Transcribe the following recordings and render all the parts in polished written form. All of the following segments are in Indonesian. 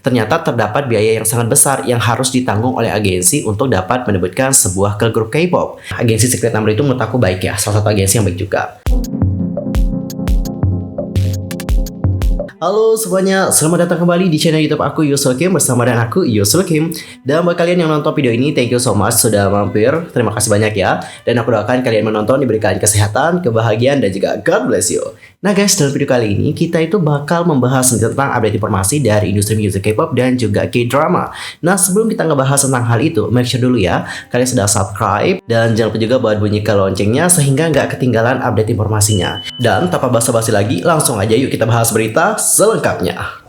ternyata terdapat biaya yang sangat besar yang harus ditanggung oleh agensi untuk dapat mendebutkan sebuah girl group K-pop. Agensi Secret Number itu menurut aku baik ya, salah satu agensi yang baik juga. Halo semuanya, selamat datang kembali di channel YouTube aku Yusul Kim bersama dengan aku Yusul Kim. Dan buat kalian yang nonton video ini, thank you so much sudah mampir. Terima kasih banyak ya. Dan aku doakan kalian menonton diberikan kesehatan, kebahagiaan dan juga God bless you. Nah guys, dalam video kali ini kita itu bakal membahas tentang update informasi dari industri music K-pop dan juga K-drama. Nah sebelum kita ngebahas tentang hal itu, make sure dulu ya kalian sudah subscribe dan jangan lupa juga buat bunyikan loncengnya sehingga nggak ketinggalan update informasinya. Dan tanpa basa-basi lagi, langsung aja yuk kita bahas berita selengkapnya.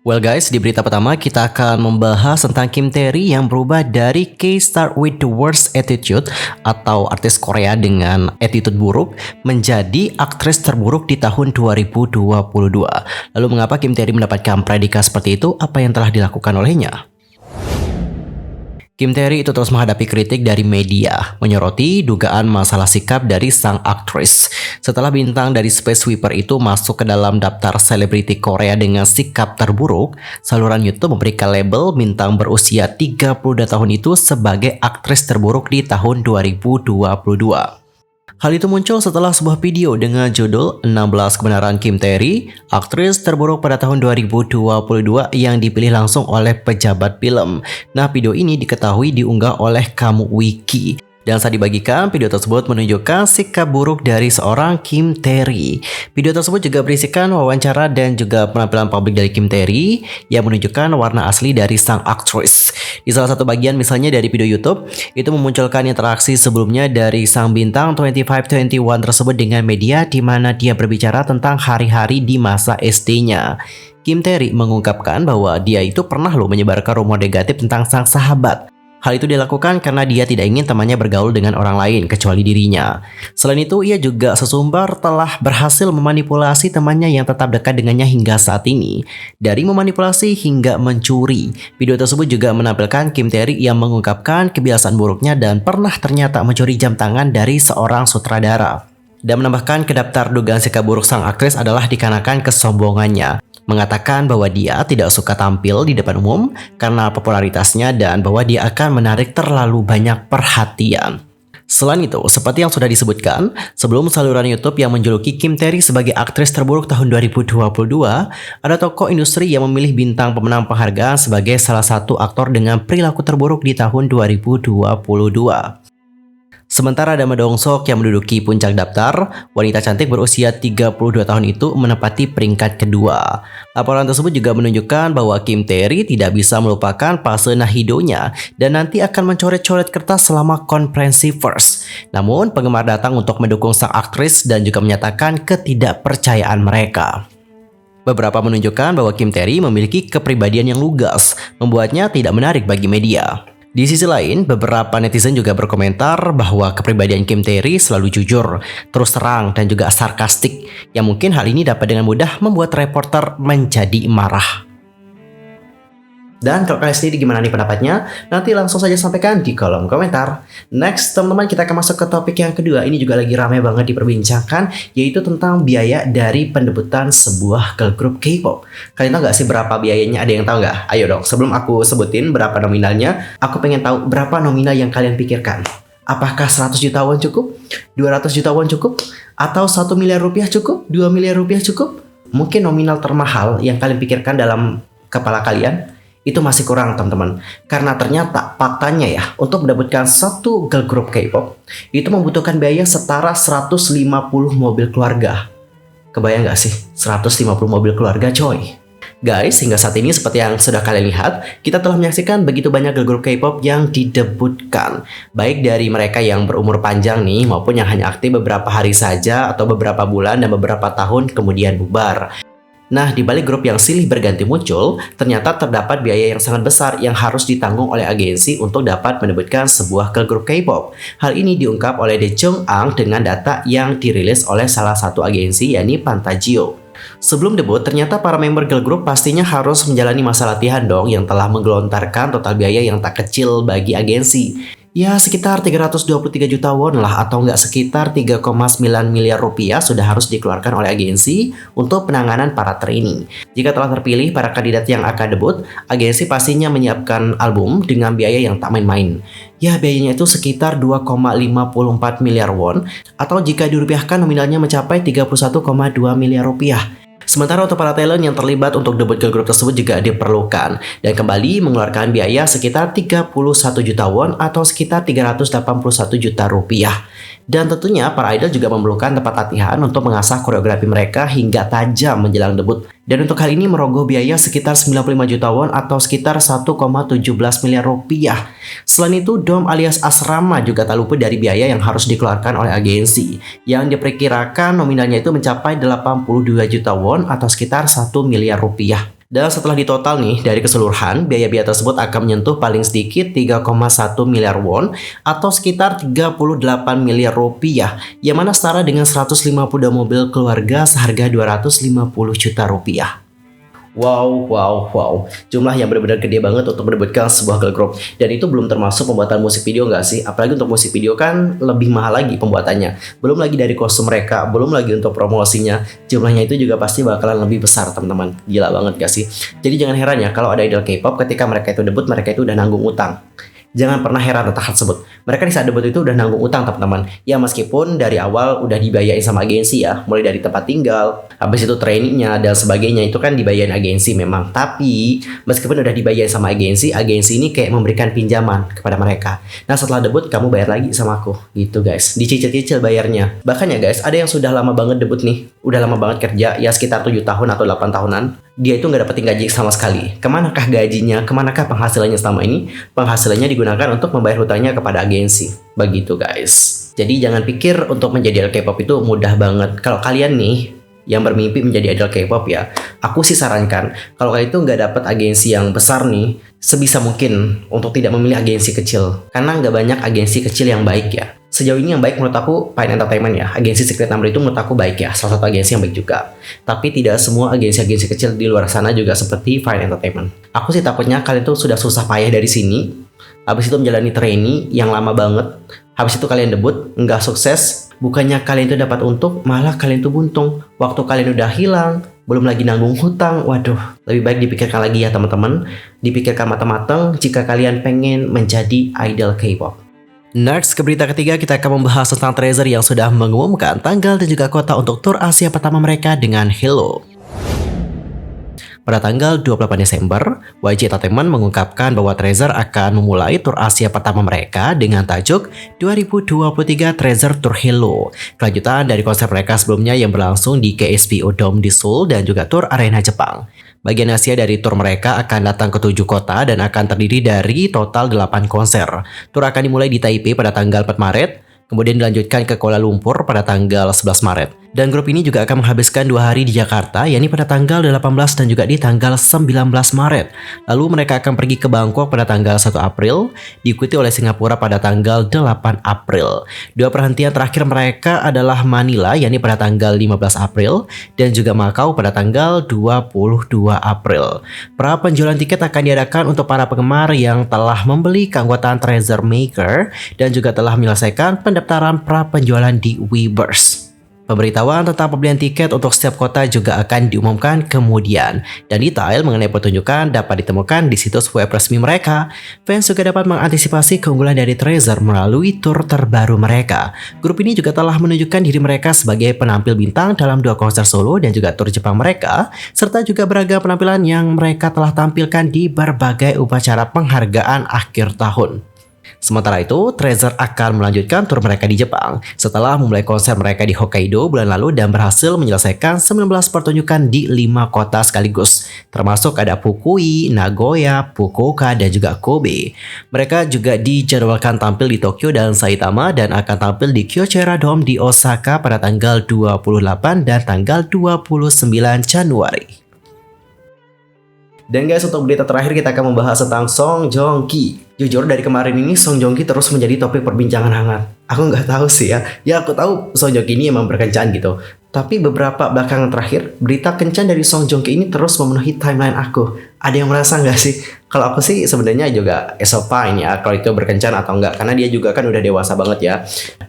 Well guys, di berita pertama kita akan membahas tentang Kim Tae-ri yang berubah dari K-star with the worst attitude atau artis Korea dengan attitude buruk menjadi aktris terburuk di tahun 2022. Lalu mengapa Kim Tae-ri mendapatkan predikat seperti itu? Apa yang telah dilakukan olehnya? Kim Tae-ri itu terus menghadapi kritik dari media, menyoroti dugaan masalah sikap dari sang aktris. Setelah bintang dari Space Sweeper itu masuk ke dalam daftar selebriti Korea dengan sikap terburuk, saluran YouTube memberikan label bintang berusia 32 tahun itu sebagai aktris terburuk di tahun 2022. Hal itu muncul setelah sebuah video dengan judul 16 kebenaran Kim Tae-ri, aktris terburuk pada tahun 2022 yang dipilih langsung oleh pejabat film. Nah, video ini diketahui diunggah oleh Kamu Wiki. Dan saat dibagikan, video tersebut menunjukkan sikap buruk dari seorang Kim Tae-ri. Video tersebut juga berisikan wawancara dan juga penampilan publik dari Kim Tae-ri yang menunjukkan warna asli dari sang aktris. Di salah satu bagian misalnya dari video YouTube, itu memunculkan interaksi sebelumnya dari sang bintang 2521 tersebut dengan media di mana dia berbicara tentang hari-hari di masa SD-nya. Kim Tae-ri mengungkapkan bahwa dia itu pernah menyebarkan rumor negatif tentang sang sahabat. Hal itu dilakukan karena dia tidak ingin temannya bergaul dengan orang lain kecuali dirinya. Selain itu, ia juga sesumbar telah berhasil memanipulasi temannya yang tetap dekat dengannya hingga saat ini. Dari memanipulasi hingga mencuri. Video tersebut juga menampilkan Kim Tae-ri yang mengungkapkan kebiasaan buruknya dan pernah ternyata mencuri jam tangan dari seorang sutradara. Dan menambahkan ke daftar dugaan sikap buruk sang aktris adalah dikarenakan kesombongannya. Mengatakan bahwa dia tidak suka tampil di depan umum karena popularitasnya dan bahwa dia akan menarik terlalu banyak perhatian. Selain itu, seperti yang sudah disebutkan, sebelum saluran YouTube yang menjuluki Kim Tae-ri sebagai aktris terburuk tahun 2022, ada tokoh industri yang memilih bintang pemenang penghargaan sebagai salah satu aktor dengan perilaku terburuk di tahun 2022. Sementara ada Ma Dong-seok yang menduduki puncak daftar, wanita cantik berusia 32 tahun itu menempati peringkat kedua. Laporan tersebut juga menunjukkan bahwa Kim Tae-ri tidak bisa melupakan fase Nahidonya dan nanti akan mencoret-coret kertas selama konferensi First. Namun, penggemar datang untuk mendukung sang aktris dan juga menyatakan ketidakpercayaan mereka. Beberapa menunjukkan bahwa Kim Tae-ri memiliki kepribadian yang lugas, membuatnya tidak menarik bagi media. Di sisi lain, beberapa netizen juga berkomentar bahwa kepribadian Kim Tae-ri selalu jujur, terus terang, dan juga sarkastik, yang mungkin hal ini dapat dengan mudah membuat reporter menjadi marah. Dan kalau kalian sendiri gimana nih pendapatnya? Nanti langsung saja sampaikan di kolom komentar. Next, teman-teman, kita akan masuk ke topik yang kedua. Ini juga lagi ramai banget diperbincangkan, yaitu tentang biaya dari pendebutan sebuah girl group K-pop. Kalian tahu nggak sih berapa biayanya? Ada yang tahu nggak? Ayo dong, sebelum aku sebutin berapa nominalnya, aku pengen tahu berapa nominal yang kalian pikirkan. Apakah 100 juta won cukup? 200 juta won cukup? Atau 1 miliar rupiah cukup? 2 miliar rupiah cukup? Mungkin nominal termahal yang kalian pikirkan dalam kepala kalian itu masih kurang, teman-teman. Karena ternyata faktanya ya, untuk mendapatkan satu girl group K-pop itu membutuhkan biaya setara 150 mobil keluarga. Kebayang gak sih? 150 mobil keluarga, coy. Guys, hingga saat ini seperti yang sudah kalian lihat, kita telah menyaksikan begitu banyak girl group K-pop yang didebutkan. Baik dari mereka yang berumur panjang nih, maupun yang hanya aktif beberapa hari saja atau beberapa bulan dan beberapa tahun kemudian bubar. Nah, di balik grup yang silih berganti muncul, ternyata terdapat biaya yang sangat besar yang harus ditanggung oleh agensi untuk dapat mendebutkan sebuah girl group K-pop. Hal ini diungkap oleh The Jung Ang dengan data yang dirilis oleh salah satu agensi, yakni Pantagio. Sebelum debut, ternyata para member girl group pastinya harus menjalani masa latihan dong yang telah menggelontarkan total biaya yang tak kecil bagi agensi. Ya sekitar 323 juta won lah atau nggak sekitar 3,9 miliar rupiah sudah harus dikeluarkan oleh agensi untuk penanganan para trainee. Jika telah terpilih para kandidat yang akan debut, agensi pastinya menyiapkan album dengan biaya yang tak main-main. Ya biayanya itu sekitar 2,54 miliar won atau jika dirupiahkan nominalnya mencapai 31,2 miliar rupiah. Sementara untuk para talent yang terlibat untuk debut girl group tersebut juga diperlukan dan kembali mengeluarkan biaya sekitar 31 juta won atau sekitar 381 juta rupiah. Dan tentunya para idol juga memerlukan tempat latihan untuk mengasah koreografi mereka hingga tajam menjelang debut. Dan untuk hal ini merogoh biaya sekitar 95 juta won atau sekitar 1,17 miliar rupiah. Selain itu, dom alias asrama juga tak luput dari biaya yang harus dikeluarkan oleh agensi, yang diperkirakan nominalnya itu mencapai 82 juta won atau sekitar 1 miliar rupiah. Dan setelah ditotal nih, dari keseluruhan, biaya-biaya tersebut akan menyentuh paling sedikit 3,1 miliar won atau sekitar 38 miliar rupiah, yang mana setara dengan 150 mobil keluarga seharga 250 juta rupiah. Wow. Jumlah yang benar-benar gede banget untuk mendebutkan sebuah girl group. Dan itu belum termasuk pembuatan musik video nggak sih? Apalagi untuk musik video kan lebih mahal lagi pembuatannya. Belum lagi dari kostum mereka, belum lagi untuk promosinya. Jumlahnya itu juga pasti bakalan lebih besar teman-teman. Gila banget gak sih? Jadi jangan heran ya kalau ada idol K-pop ketika mereka itu debut, mereka itu udah nanggung utang. Jangan pernah heran tentang hal tersebut. Mereka di saat debut itu udah nanggung utang teman-teman. Ya meskipun dari awal udah dibayarin sama agensi ya, mulai dari tempat tinggal, habis itu trainingnya dan sebagainya itu kan dibayarin agensi memang. Tapi meskipun udah dibayarin sama agensi ini kayak memberikan pinjaman kepada mereka. Nah setelah debut kamu bayar lagi sama aku, gitu guys. Dicicil-cicil bayarnya. Bahkan ya guys, ada yang sudah lama banget debut nih, udah lama banget kerja, ya sekitar 7 tahun atau 8 tahunan. Dia itu nggak dapetin gaji sama sekali. Kemanakah gajinya? Kemanakah penghasilannya selama ini? Penghasilannya digunakan untuk membayar hutangnya kepada agensi. Begitu guys. Jadi jangan pikir untuk menjadi idol K-pop itu mudah banget. Kalau kalian nih yang bermimpi menjadi idol K-pop ya, aku sih sarankan kalau kalian itu nggak dapet agensi yang besar nih, sebisa mungkin untuk tidak memilih agensi kecil. Karena nggak banyak agensi kecil yang baik ya. Sejauh ini yang baik menurut aku Fine Entertainment ya. Agensi Secret Number itu menurut aku baik ya. Salah satu agensi yang baik juga. Tapi tidak semua agensi-agensi kecil di luar sana juga seperti Fine Entertainment. Aku sih takutnya kalian tuh sudah susah payah dari sini. Habis itu menjalani trainee yang lama banget. Habis itu kalian debut, nggak sukses. Bukannya kalian itu dapat untung, malah kalian tuh buntung. Waktu kalian udah hilang, belum lagi nanggung hutang. Waduh, lebih baik dipikirkan lagi ya teman-teman. Dipikirkan matang-matang jika kalian pengen menjadi idol K-pop. Next, ke berita ketiga kita akan membahas tentang Treasure yang sudah mengumumkan tanggal dan juga kota untuk tur Asia pertama mereka dengan Hello. Pada tanggal 28 Desember, YG Entertainment mengungkapkan bahwa Treasure akan memulai tur Asia pertama mereka dengan tajuk 2023 Treasure Tour Hello. Kelanjutan dari konser mereka sebelumnya yang berlangsung di KSPO Dome di Seoul dan juga tur Arena Jepang. Bagian Asia dari tur mereka akan datang ke 7 kota dan akan terdiri dari total 8 konser. Tur akan dimulai di Taipei pada tanggal 4 Maret, kemudian dilanjutkan ke Kuala Lumpur pada tanggal 11 Maret. Dan grup ini juga akan menghabiskan 2 hari di Jakarta, yakni pada tanggal 18 dan juga di tanggal 19 Maret. Lalu mereka akan pergi ke Bangkok pada tanggal 1 April, diikuti oleh Singapura pada tanggal 8 April. 2 perhentian terakhir mereka adalah Manila, yakni pada tanggal 15 April, dan juga Macau pada tanggal 22 April. Pra penjualan tiket akan diadakan untuk para penggemar yang telah membeli keanggotaan Treasure Maker dan juga telah menyelesaikan pendaftaran pra penjualan di Weverse. Pemberitahuan tentang pembelian tiket untuk setiap kota juga akan diumumkan kemudian, dan detail mengenai pertunjukan dapat ditemukan di situs web resmi mereka. Fans juga dapat mengantisipasi keunggulan dari Treasure melalui tur terbaru mereka. Grup ini juga telah menunjukkan diri mereka sebagai penampil bintang dalam 2 konser solo dan juga tur Jepang mereka, serta juga beragam penampilan yang mereka telah tampilkan di berbagai upacara penghargaan akhir tahun. Sementara itu, Treasure akan melanjutkan tur mereka di Jepang setelah memulai konser mereka di Hokkaido bulan lalu dan berhasil menyelesaikan 19 pertunjukan di 5 kota sekaligus, termasuk ada Fukui, Nagoya, Fukuoka, dan juga Kobe. Mereka juga dijadwalkan tampil di Tokyo dan Saitama dan akan tampil di Kyocera Dome di Osaka pada tanggal 28 dan tanggal 29 Januari. Dan guys, untuk berita terakhir kita akan membahas tentang Song Joong Ki. Jujur dari kemarin ini Song Joong Ki terus menjadi topik perbincangan hangat. Aku nggak tahu sih ya. Ya aku tahu Song Joong Ki ini emang berkencan gitu. Tapi beberapa belakangan terakhir, berita kencan dari Song Joong Ki ini terus memenuhi timeline aku. Ada yang merasa nggak sih? Kalau aku sih sebenarnya juga fine ya kalau itu berkencan atau enggak, karena dia juga kan udah dewasa banget ya.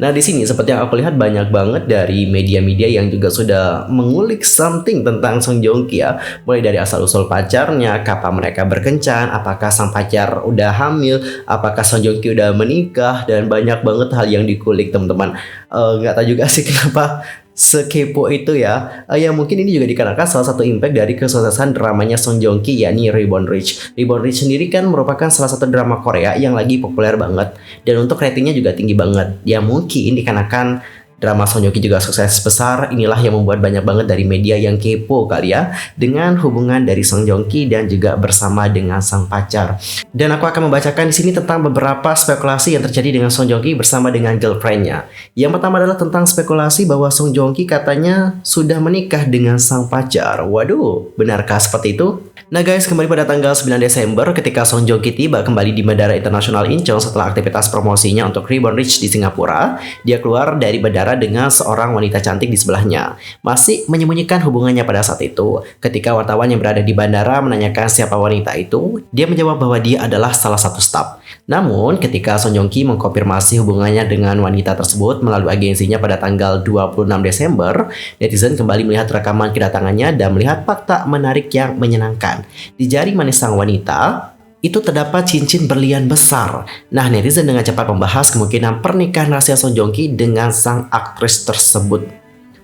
Nah di sini seperti yang aku lihat banyak banget dari media-media yang juga sudah mengulik something tentang Song Joong Ki ya, mulai dari asal usul pacarnya, kapan mereka berkencan, apakah sang pacar udah hamil, apakah Song Joong Ki udah menikah, dan banyak banget hal yang dikulik teman-teman. Nggak tahu juga sih kenapa sekepo itu ya. Ya mungkin ini juga dikarenakan salah satu impact dari kesuksesan dramanya Song Joong Ki yakni Reborn Rich. Reborn Rich sendiri kan merupakan salah satu drama Korea yang lagi populer banget dan untuk ratingnya juga tinggi banget. Ya mungkin dikarenakan drama Song Joong Ki juga sukses besar, inilah yang membuat banyak banget dari media yang kepo kali ya dengan hubungan dari Song Joong Ki dan juga bersama dengan sang pacar. Dan aku akan membacakan di sini tentang beberapa spekulasi yang terjadi dengan Song Joong Ki bersama dengan girlfriendnya. Yang pertama adalah tentang spekulasi bahwa Song Joong Ki katanya sudah menikah dengan sang pacar. Waduh, benarkah seperti itu? Nah guys, kembali pada tanggal 9 Desember ketika Song Joong Ki tiba kembali di Bandara Internasional Incheon setelah aktivitas promosinya untuk Reborn Rich di Singapura, dia keluar dari bandara dengan seorang wanita cantik di sebelahnya. Masih menyembunyikan hubungannya pada saat itu. Ketika wartawan yang berada di bandara menanyakan siapa wanita itu, dia menjawab bahwa dia adalah salah satu staf. Namun, ketika Song Joong Ki mengkonfirmasi hubungannya dengan wanita tersebut melalui agensinya pada tanggal 26 Desember, netizen kembali melihat rekaman kedatangannya dan melihat fakta menarik yang menyenangkan. Di jari manis sang wanita, itu terdapat cincin berlian besar. Nah, netizen dengan cepat membahas kemungkinan pernikahan rahasia Song Joong Ki dengan sang aktris tersebut.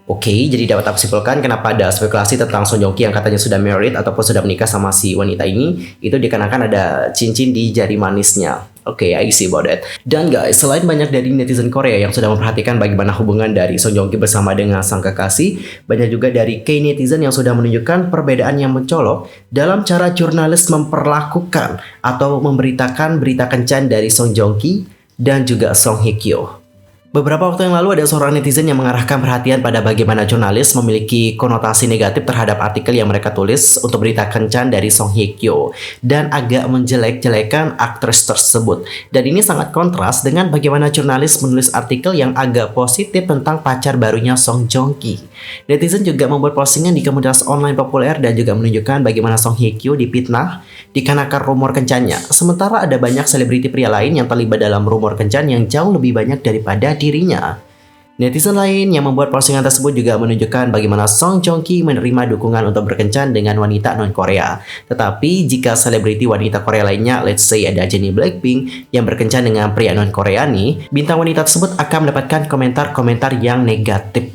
Oke, jadi dapat aku simpulkan kenapa ada spekulasi tentang Song Joong Ki yang katanya sudah married ataupun sudah menikah sama si wanita ini, itu dikarenakan ada cincin di jari manisnya. Oke, I see about that. Dan guys, selain banyak dari netizen Korea yang sudah memperhatikan bagaimana hubungan dari Song Joong Ki bersama dengan sang kekasih, banyak juga dari K-netizen yang sudah menunjukkan perbedaan yang mencolok dalam cara jurnalis memperlakukan atau memberitakan berita kencan dari Song Joong Ki dan juga Song Hye Kyo. Beberapa waktu yang lalu ada seorang netizen yang mengarahkan perhatian pada bagaimana jurnalis memiliki konotasi negatif terhadap artikel yang mereka tulis untuk berita kencan dari Song Hye Kyo dan agak menjelek-jelekan aktris tersebut. Dan ini sangat kontras dengan bagaimana jurnalis menulis artikel yang agak positif tentang pacar barunya Song Joong Ki. Netizen juga membuat postingan di komunitas online populer dan juga menunjukkan bagaimana Song Hye Kyo dipitnah dikarenakan rumor kencannya. Sementara ada banyak selebriti pria lain yang terlibat dalam rumor kencan yang jauh lebih banyak daripada dirinya. Netizen lain yang membuat postingan tersebut juga menunjukkan bagaimana Song Joong Ki menerima dukungan untuk berkencan dengan wanita non-Korea. Tetapi jika selebriti wanita Korea lainnya, let's say ada Jennie Blackpink, yang berkencan dengan pria non-Korea nih, bintang wanita tersebut akan mendapatkan komentar-komentar yang negatif.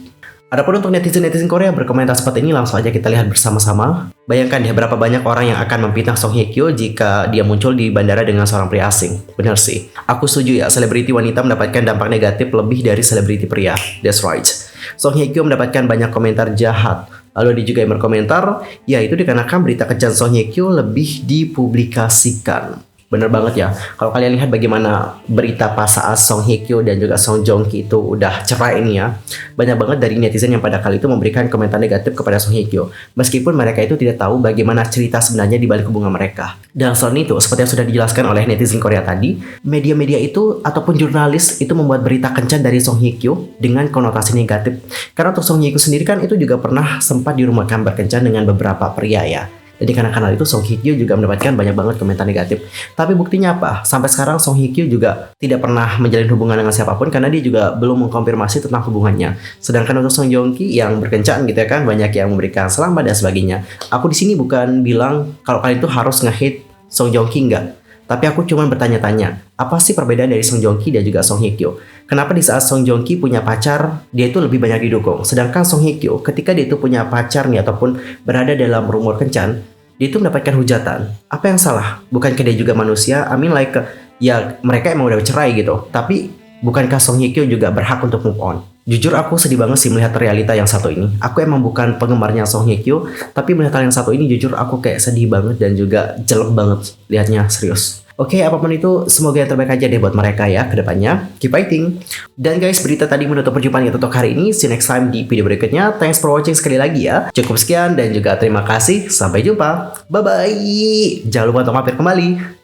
Adapun untuk netizen-netizen Korea berkomentar seperti ini, langsung aja kita lihat bersama-sama. Bayangkan ya berapa banyak orang yang akan memfitnah Song Hye Kyo jika dia muncul di bandara dengan seorang pria asing. Benar sih. Aku setuju ya, selebriti wanita mendapatkan dampak negatif lebih dari selebriti pria. That's right. Song Hye Kyo mendapatkan banyak komentar jahat. Lalu dia juga yang berkomentar, ya itu dikarenakan berita kencan Song Hye Kyo lebih dipublikasikan. Bener banget ya, kalau kalian lihat bagaimana berita pas saat Song Hye Kyo dan juga Song Joong Ki itu udah cerai ini ya, banyak banget dari netizen yang pada kali itu memberikan komentar negatif kepada Song Hye Kyo, meskipun mereka itu tidak tahu bagaimana cerita sebenarnya di balik hubungan mereka. Dan selain itu, seperti yang sudah dijelaskan oleh netizen Korea tadi, media-media itu ataupun jurnalis itu membuat berita kencan dari Song Hye Kyo dengan konotasi negatif. Karena untuk Song Hye Kyo sendiri kan itu juga pernah sempat dirumahkan berkencan dengan beberapa pria ya. Jadi karena hal itu Song Hye Kyo juga mendapatkan banyak banget komentar negatif. Tapi buktinya apa? Sampai sekarang Song Hye Kyo juga tidak pernah menjalin hubungan dengan siapapun karena dia juga belum mengkonfirmasi tentang hubungannya. Sedangkan untuk Song Joong Ki yang berkencan gitu ya kan, banyak yang memberikan selamat dan sebagainya. Aku di sini bukan bilang kalau kalian itu harus nge-hate Song Joong Ki, enggak. Tapi aku cuma bertanya-tanya, apa sih perbedaan dari Song Joong Ki dan juga Song Hye Kyo? Kenapa di saat Song Joong Ki punya pacar, dia itu lebih banyak didukung. Sedangkan Song Hye Kyo ketika dia itu punya pacar nih ataupun berada dalam rumor kencan, dia itu mendapatkan hujatan. Apa yang salah? Bukankah dia juga manusia? I mean like, ya mereka emang udah bercerai gitu. Tapi bukankah Song Hye Kyo juga berhak untuk move on? Jujur aku sedih banget sih melihat realita yang satu ini. Aku emang bukan penggemarnya Song Hye Kyo, tapi melihat hal yang satu ini jujur aku kayak sedih banget dan juga jelek banget lihatnya, serius. Oke, apapun itu, semoga yang terbaik aja deh buat mereka ya ke depannya. Keep fighting. Dan guys, berita tadi menutup perjumpaan kita untuk hari ini. See you next time di video berikutnya. Thanks for watching sekali lagi ya. Cukup sekian dan juga terima kasih. Sampai jumpa. Bye-bye. Jangan lupa untuk mampir kembali.